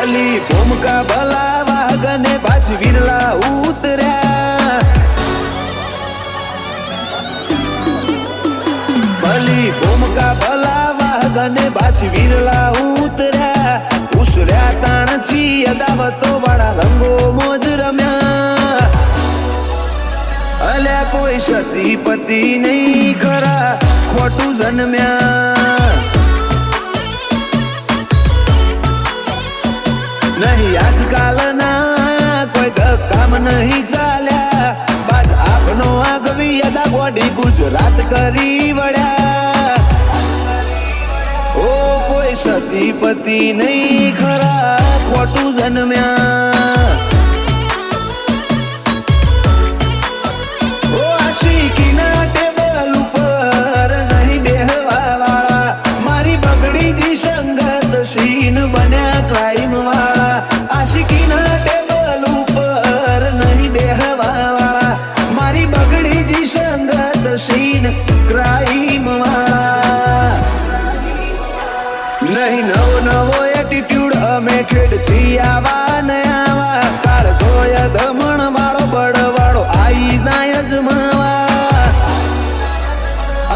ભલી ભૂમકા ભલા વાગને પાછી વિરલા ઉતર્યા ભલી ભૂમકા ભલા વાગને પાછી વિરલા ઉતર્યા ઉસર્યા તાણથી અદાવતો વાળા રંગો મોજ રમ્યા અલ્યા કોઈ સતીપતિ નહીં ખરા ખોટું જન્મ્યા નહીં આજકાલના કોઈ કામ નહીં ચાલ્યા બાદ આપનો આગવી અદા ગોડી ગુજરાત કરી વળ્યા ઓ કોઈ સતીપતિ નહીં ખરા ખોટું જન્મ્યા ઓ આશિકીના ટેબલ ઉપર નહીં બેહવા વાળા મારી બગડી જી સંગત સીન બન્યા ક્રાઇમ વાળા આશિકીના ટેબલ ઉપર નહીં બેહવા વાળા મારી બગડી જી સંગત સીન ક્રાઇમ વાળા નહીં નવો નવો એટીટ્યુડ અમે ખેડથી આવા ને આવા કાળ જોય દમણ વાળો બળવાળો આઈ જાય જમાવા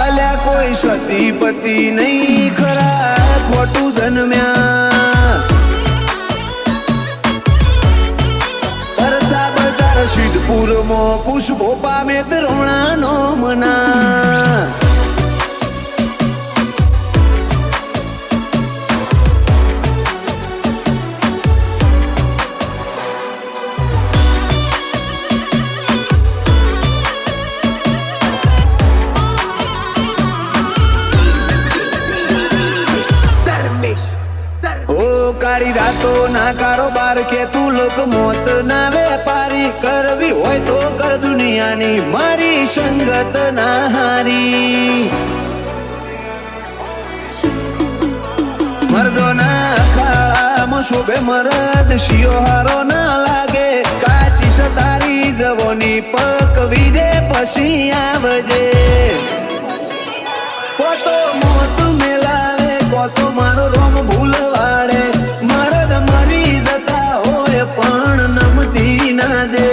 અલ્યા કોઈ સતીપતિ નહીં ખરા ખોટું જન્મ્યા પરચા બજાર સિદ્ધપુરમાં પુષ્પો પામે દ્રોણાનો મના કાળી રાતો ના કારોબાર કે તું લોક મોત ના વેપારી કરવી હોય તો કર દુનિયાની મારી સંગત ના હારી મર્દો ના ખાળામાં શોભે મરદ શિયો હારો ના લાગે કાચી સતારી જવોની પકવી દે પછી આવજે કોતો મોત મેલાવે કોતો મારો રોમ ભૂલવાડે મરદ મરી જતા હોય પણ નમતી ના દે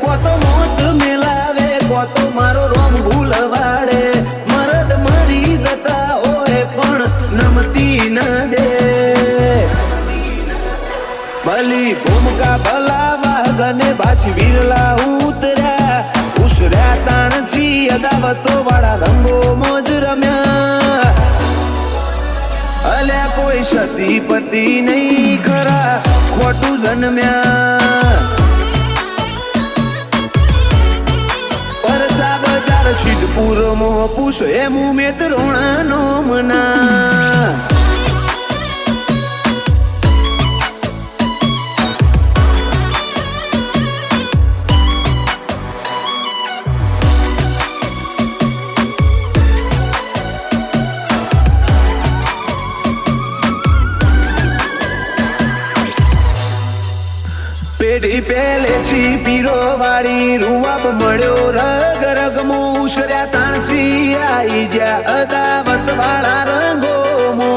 કોતો મોત મેલાવે કોતો મારો રોમ ભૂલવાડે મરદ મરી જતા હોય પણ નમતી ના દે ભલી ભૂમકા ભલા વાગને પાછી વિરલા ઉતર્યા ઉસર્યા તાણથી અદાવતો વાળા રંગો મોજ રમ્યા અલ્યા કોઈ સતીપતિ નહીં ખરા ખોટું જન્મ્યા પરચા બજાર સિદ્ધપુરમાં પૂછો એમ ઉમેદ રોણાનો મના પેઢી પહેલેથી પીરો વાળી રૂવાબ મળ્યો રગ રગમો ઉસર્યા તાણથી આઈ જ્યાં અદાવત વાળા રંગોમો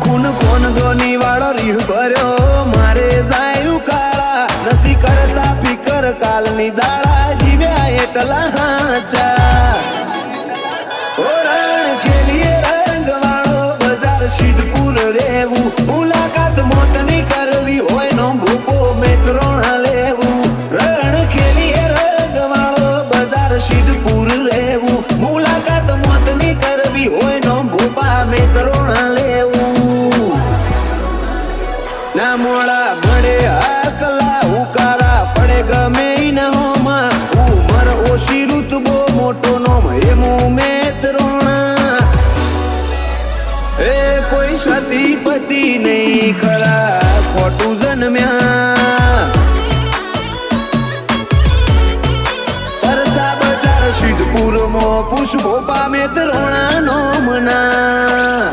ખૂન કોન ગોની વાળો રીહ ભર્યો મારે જાયું કાળા નથી કરતા ફિકર કાલની દાડા જીવ્યા એટલા હાચા ઓરણ ખેલીએ રંગ વાળો બજાર સિદ્ધપુર રેવું મુલાકાત મોતની કરવી હોય નો ભૂપો મેત્રોણા લેવું રણ ખેલીએ રંગ વાળો બજાર સિદ્ધપુર રેવું મુલાકાત મોતની કરવી હોય નો ભૂપા મેત્રોણા લેવું ના મોડા મળે આકલા ઉકારા પડે ગમે ઇનામોમાં ઉમર ઓછી ઋતબો મોટો નોમ એમું મેત્રોણા એ કોઈ સતીપતિ નહીં ખરા ખોટું જન્મ્યા પરચા બજાર સિદ્ધપુરમાં પુષ્પો પામે દ્રોણાનો મના